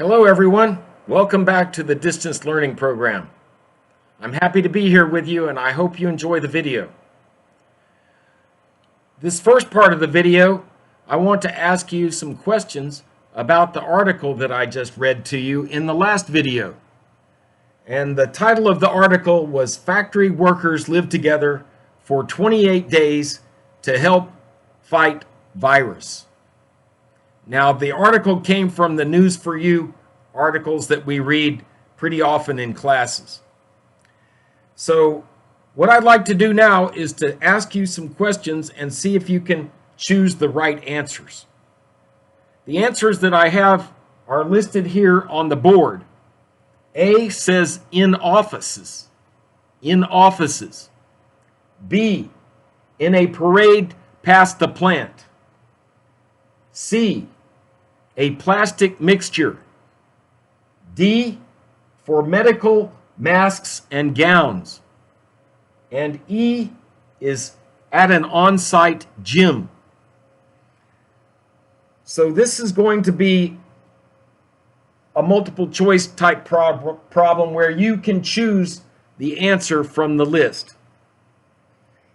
Hello everyone, welcome back to the distance learning program. I'm happy to be here with you and I hope you enjoy the video. This first part of the video, I want to ask you some questions about the article that I just read to you in the last video. And the title of the article was Factory Workers Live Together for 28 Days to Help Fight Virus. Now, the article came from the News for You articles that we read pretty often in classes. So what I'd like to do now is to ask you some questions and see if you can choose the right answers. The answers that I have are listed here on the board. A says in offices. In offices. B, in a parade past the plant. C, a plastic mixture. D, for medical masks and gowns. And E is at an on-site gym. So this is going to be a multiple choice type problem where you can choose the answer from the list.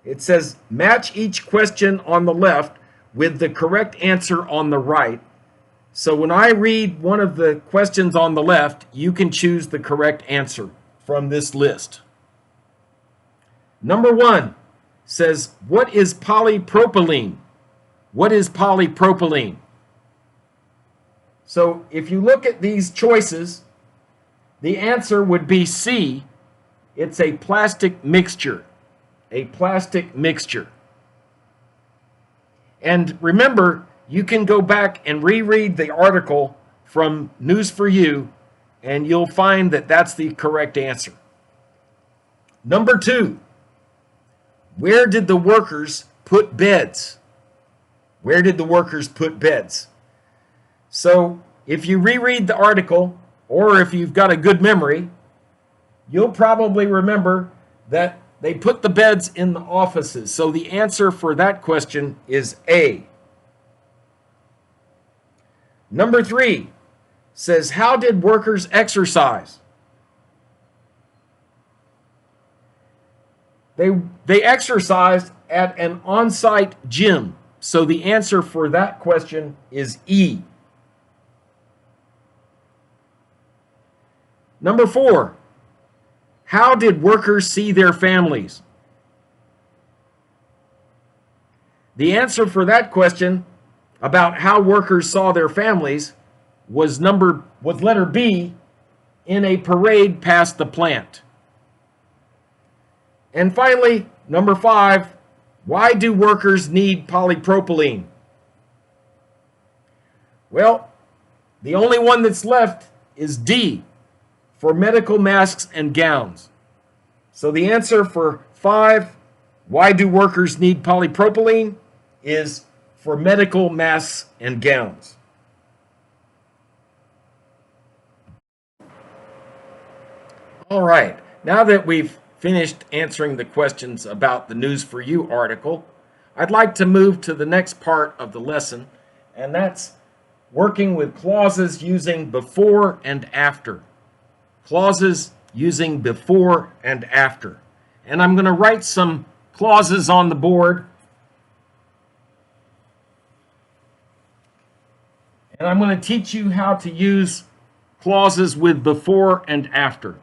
It says match each question on the left with the correct answer on the right. So when I read one of the questions on the left, you can choose the correct answer from this list. Number 1 says, what is polypropylene? What is polypropylene? So if you look at these choices, the answer would be C. It's a plastic mixture. A plastic mixture. And remember, you can go back and reread the article from News for You, and you'll find that that's the correct answer. Number 2, where did the workers put beds? Where did the workers put beds? So if you reread the article, or if you've got a good memory, you'll probably remember that they put the beds in the offices. So the answer for that question is A. Number 3 says, how did workers exercise? They exercised at an on-site gym. So the answer for that question is E. Number 4, how did workers see their families? The answer for that question about how workers saw their families was letter B, in a parade past the plant. And finally, number 5, why do workers need polypropylene? Well, the only one that's left is D, for medical masks and gowns. So the answer for 5, why do workers need polypropylene, is for medical masks and gowns. All right, now that we've finished answering the questions about the News for You article, I'd like to move to the next part of the lesson, and that's working with clauses using before and after. Clauses using before and after. And I'm going to write some clauses on the board. And I'm going to teach you how to use clauses with before and after.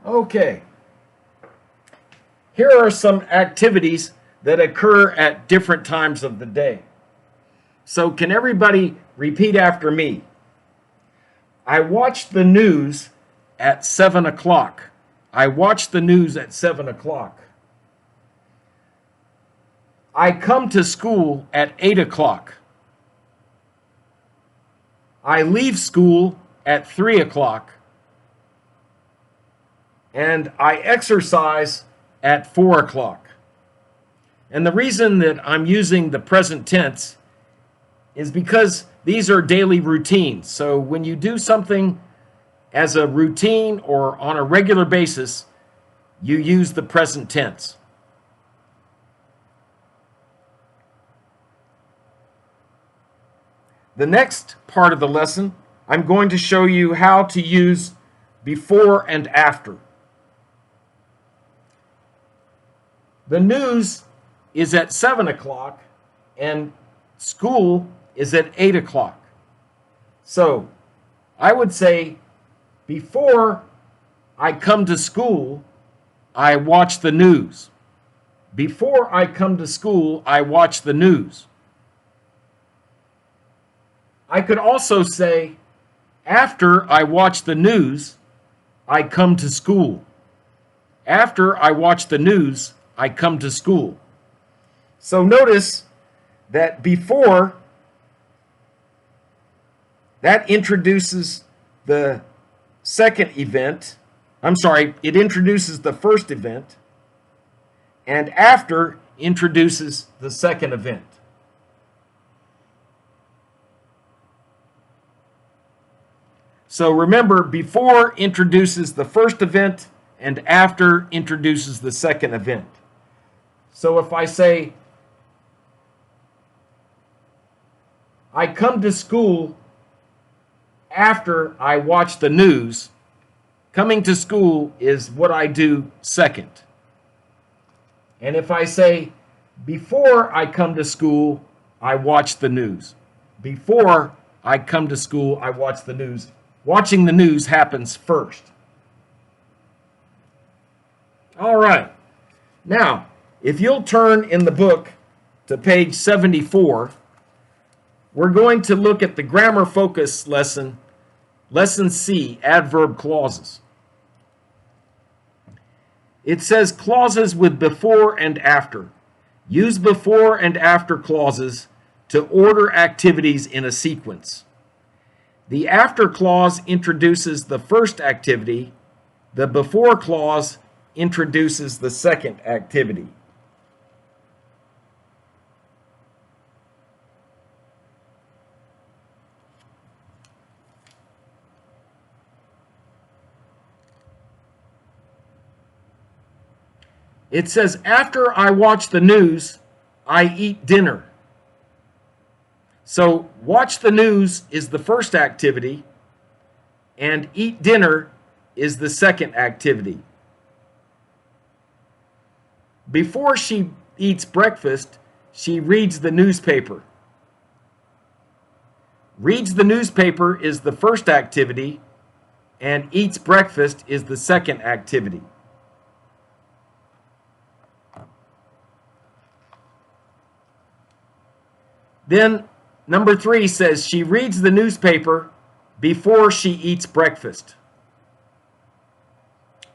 Okay. Here are some activities that occur at different times of the day. So can everybody repeat after me? I watch the news at 7 o'clock. I watch the news at 7 o'clock. I come to school at 8 o'clock. I leave school at 3 o'clock. And I exercise at 4 o'clock. And the reason that I'm using the present tense is because these are daily routines. So when you do something as a routine or on a regular basis, you use the present tense. The next part of the lesson, I'm going to show you how to use before and after. The news is at 7 o'clock and school is at 8 o'clock. So I would say before I come to school, I watch the news. Before I come to school, I watch the news. I could also say after I watch the news, I come to school. After I watch the news, I come to school. So notice that before, that introduces the second event. It introduces the first event. And after introduces the second event. So remember, before introduces the first event and after introduces the second event. So if I say, I come to school after I watch the news, coming to school is what I do second. And if I say, before I come to school, I watch the news. Before I come to school, I watch the news. Watching the news happens first. All right. Now, if you'll turn in the book to page 74, we're going to look at the grammar focus lesson, lesson C, adverb clauses. It says clauses with before and after. Use before and after clauses to order activities in a sequence. The after clause introduces the first activity. The before clause introduces the second activity. It says, after I watch the news, I eat dinner. So watch the news is the first activity, and eat dinner is the second activity. Before she eats breakfast, she reads the newspaper. Reads the newspaper is the first activity, and eats breakfast is the second activity. Then number 3 says she reads the newspaper before she eats breakfast.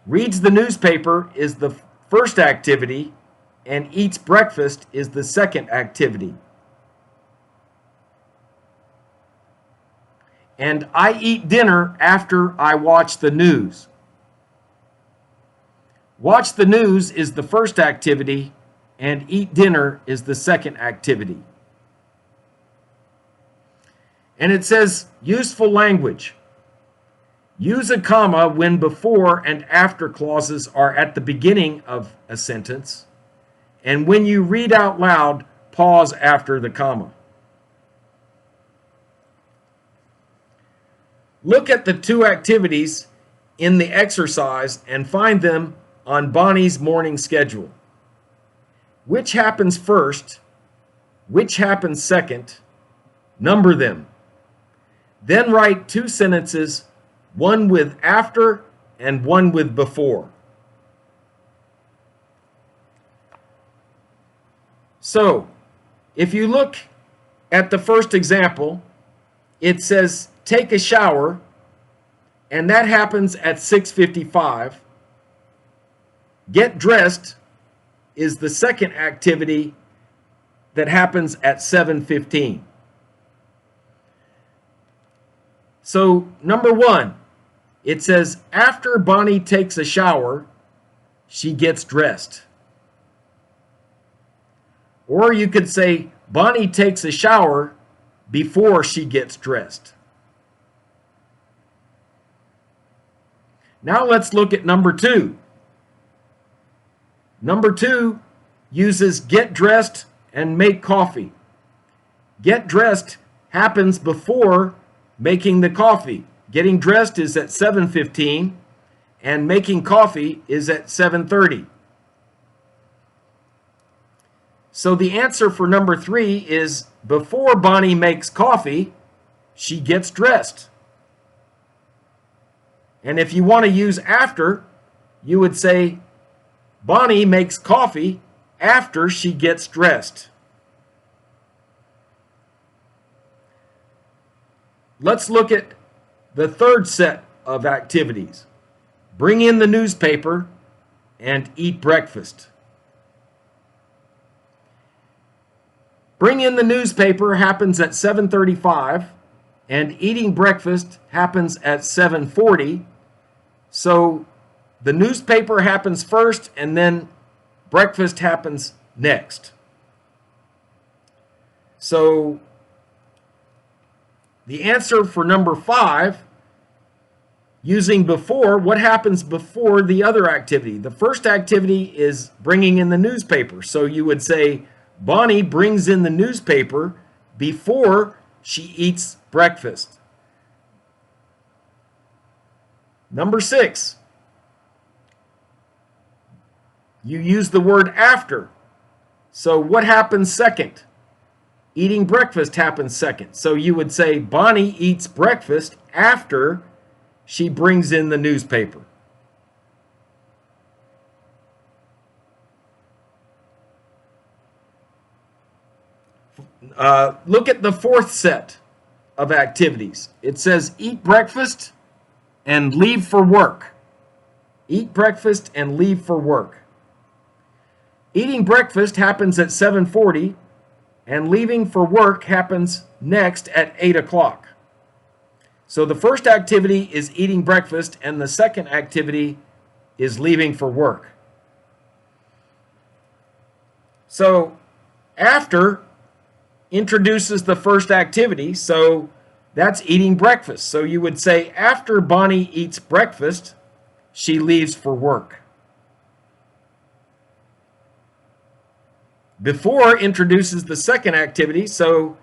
Reads the newspaper is the first activity, and eats breakfast is the second activity. And I eat dinner after I watch the news. Watch the news is the first activity, and eat dinner is the second activity. And it says useful language. Use a comma when before and after clauses are at the beginning of a sentence. And when you read out loud, pause after the comma. Look at the 2 activities in the exercise and find them on Bonnie's morning schedule. Which happens first? Which happens second? Number them. Then write 2 sentences, one with after and one with before. So, if you look at the first example, it says take a shower, and that happens at 6:55. Get dressed is the second activity that happens at 7:15. So, number one, it says after Bonnie takes a shower, she gets dressed. Or you could say Bonnie takes a shower before she gets dressed. Now let's look at number two. Number two uses get dressed and make coffee. Get dressed happens before making the coffee. Getting dressed is at 7:15 and making coffee is at 7:30. So the answer for number three is before Bonnie makes coffee, she gets dressed. And if you want to use after, you would say Bonnie makes coffee after she gets dressed. Let's look at the third set of activities. Bring in the newspaper and eat breakfast. Bring in the newspaper happens at 7:35 and eating breakfast happens at 7:40. So the newspaper happens first and then breakfast happens next. So the answer for number five, using before, what happens before the other activity? The first activity is bringing in the newspaper. So you would say Bonnie brings in the newspaper before she eats breakfast. Number six, you use the word after. So what happens second? Eating breakfast happens second. So you would say Bonnie eats breakfast after she brings in the newspaper. Look at the fourth set of activities. It says eat breakfast and leave for work. Eat breakfast and leave for work. Eating breakfast happens at 7:40 and leaving for work happens next at 8 o'clock. So the first activity is eating breakfast and the second activity is leaving for work. So after introduces the first activity, so that's eating breakfast. So you would say after Bonnie eats breakfast, she leaves for work. Before introduces the second activity, so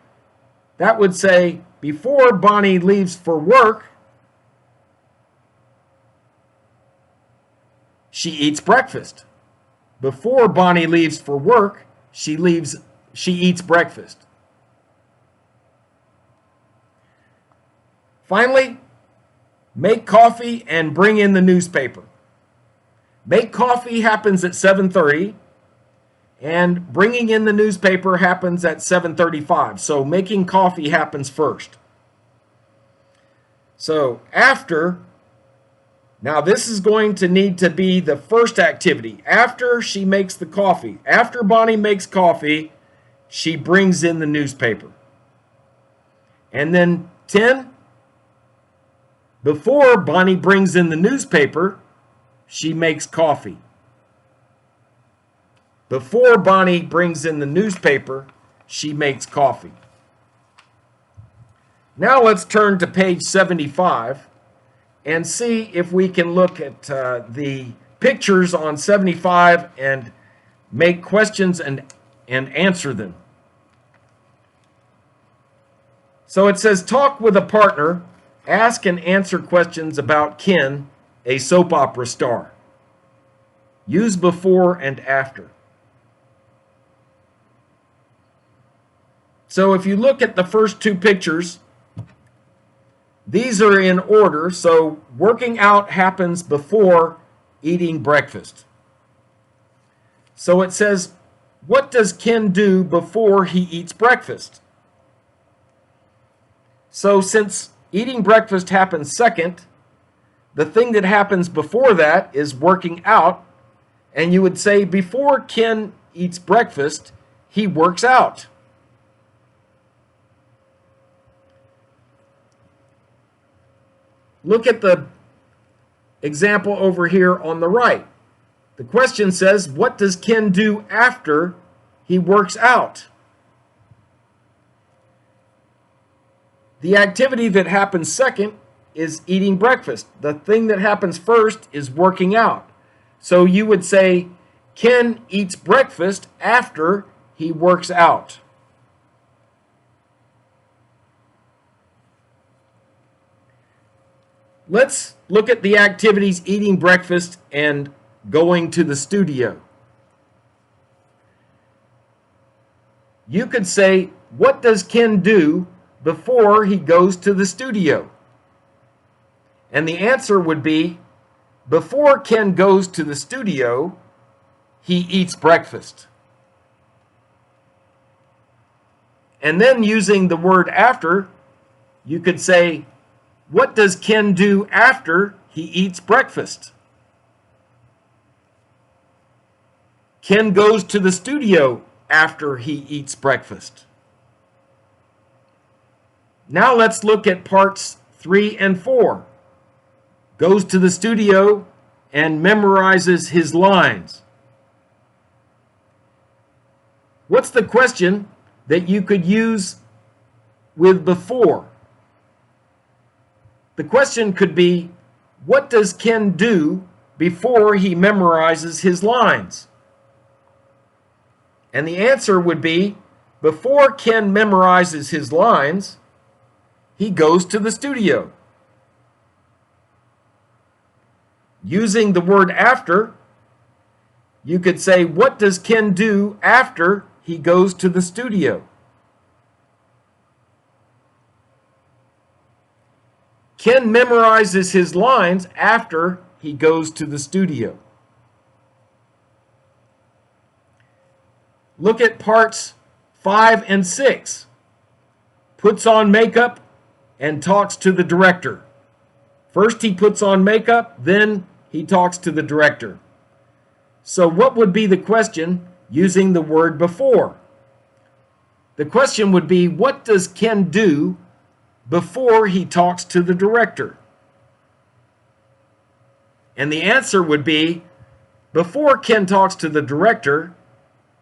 that would say before Bonnie leaves for work, she eats breakfast. Before Bonnie leaves for work, she eats breakfast. Finally, make coffee and bring in the newspaper. Make coffee happens at 7:30 and bringing in the newspaper happens at 7:35. So making coffee happens first. So after, now this is going to need to be the first activity. After she makes the coffee, after Bonnie makes coffee, she brings in the newspaper. And then 10, before Bonnie brings in the newspaper, she makes coffee. Before Bonnie brings in the newspaper, she makes coffee. Now let's turn to page 75 and see if we can look at the pictures on 75 and make questions and answer them. So it says, talk with a partner, ask and answer questions about Ken, a soap opera star. Use before and after. So if you look at the first two pictures, These are in order, so working out happens before eating breakfast. So it says, what does Ken do before he eats breakfast? So since eating breakfast happens second, the thing that happens before that is working out, and you would say before Ken eats breakfast, he works out. Look at the example over here on the right. The question says, what does Ken do after he works out? The activity that happens second is eating breakfast. The thing that happens first is working out. So you would say, Ken eats breakfast after he works out. Let's look at the activities eating breakfast and going to the studio. You could say, what does Ken do before he goes to the studio? And the answer would be, before Ken goes to the studio, he eats breakfast. And then using the word after, you could say, what does Ken do after he eats breakfast? Ken goes to the studio after he eats breakfast. Now let's look at parts 3 and 4. Goes to the studio and memorizes his lines. What's the question that you could use with before? The question could be, what does Ken do before he memorizes his lines? And the answer would be, before Ken memorizes his lines, he goes to the studio. Using the word after, you could say, what does Ken do after he goes to the studio? Ken memorizes his lines after he goes to the studio. Look at parts 5 and 6. Puts on makeup and talks to the director. First he puts on makeup, then he talks to the director. So what would be the question using the word before? The question would be, what does Ken do before he talks to the director? And the answer would be, before Ken talks to the director,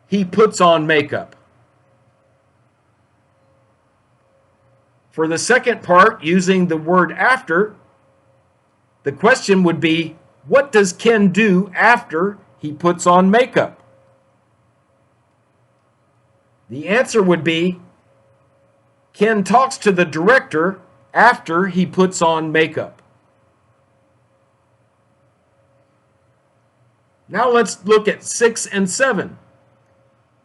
he puts on makeup. For the second part, using the word after, the question would be, what does Ken do after he puts on makeup? The answer would be, Ken talks to the director after he puts on makeup. Now let's look at 6 and 7.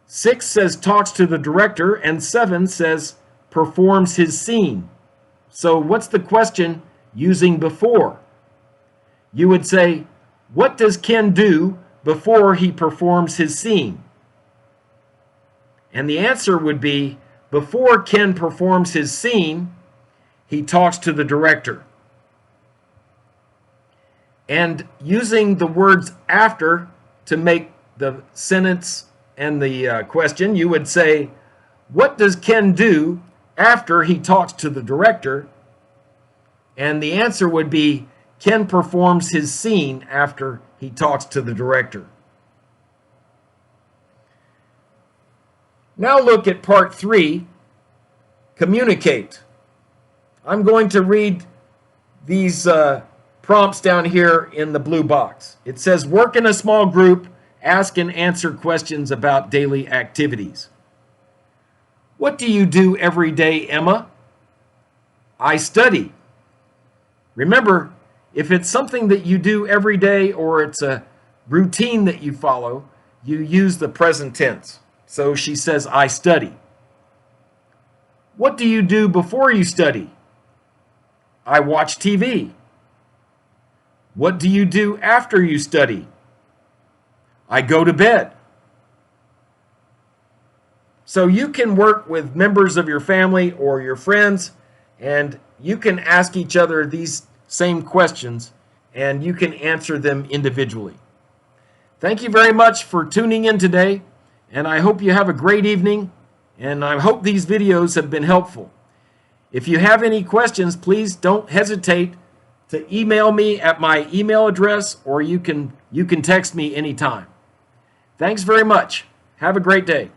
6 says talks to the director, and 7 says performs his scene. So what's the question using before? You would say, what does Ken do before he performs his scene? And the answer would be, before Ken performs his scene, he talks to the director. And using the words after to make the sentence and the question, you would say, what does Ken do after he talks to the director? And the answer would be, Ken performs his scene after he talks to the director. Now look at part 3, communicate. I'm going to read these prompts down here in the blue box. It says, work in a small group, ask and answer questions about daily activities. What do you do every day, Emma? I study. Remember, if it's something that you do every day or it's a routine that you follow, you use the present tense. So she says, I study. What do you do before you study? I watch TV. What do you do after you study? I go to bed. So you can work with members of your family or your friends, and you can ask each other these same questions, and you can answer them individually. Thank you very much for tuning in today, and I hope you have a great evening, and I hope these videos have been helpful. If you have any questions, please don't hesitate to email me at my email address, or you can text me anytime. Thanks very much. Have a great day.